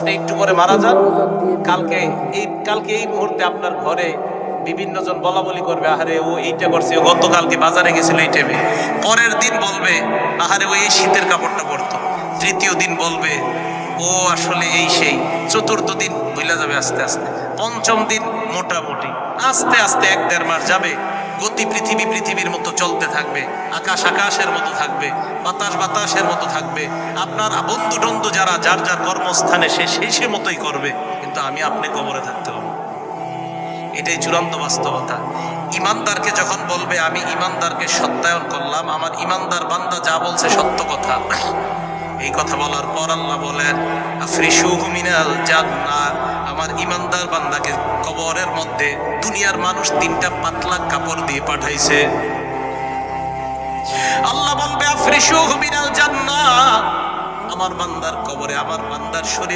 আপনি একটু পরে মারা যান, কালকে এই মুহূর্তে আপনার ঘরে বিভিন্ন জন বলা বলি করবে, আহারে ও এইটা করছে, ও গতকালকে বাজারে গেছিল এই টাইমে। পরের দিন বলবে, আহারে ও এই শীতের কাপড়টা পরতো। তৃতীয় দিন বলবে, ও আসলে এই সেই। চতুর্থ দিন ভুলে যাবে আস্তে আস্তে। পঞ্চম দিন মোটামুটি, আস্তে আস্তে 1-1.5 মাস যাবে। গতি পৃথিবীর মতো চলতে থাকবে, আকাশ আকাশের মতো থাকবে, বাতাস বাতাসের মতো থাকবে। আপনার বন্ধু টন্ধু যারা যার যার কর্মস্থানে সে মতোই করবে, কিন্তু আমি আপনি কবরে থাকতে হবে। এটাই চূড়ান্ত বাস্তবতা। ইমানদারকে যখন বলবে আমি ইমানদারকে সত্যায়ন করলাম, আমার ইমানদার বান্দা যা বলছে সত্য কথা, এই কথা বলার পর আল্লাহ বলেন আফরিশুহু মিনাল জান্নাহ, আমার ইমানদার বান্দাকে কবরের মধ্যে দুনিয়ার মানুষ 3টা পাতলা কাপড় দিয়ে পাঠাইছে। আল্লাহ বলবে আফরিশুহু মিনাল জান্নাহ, আমার বান্দার কবরে আমার বান্দার শরীর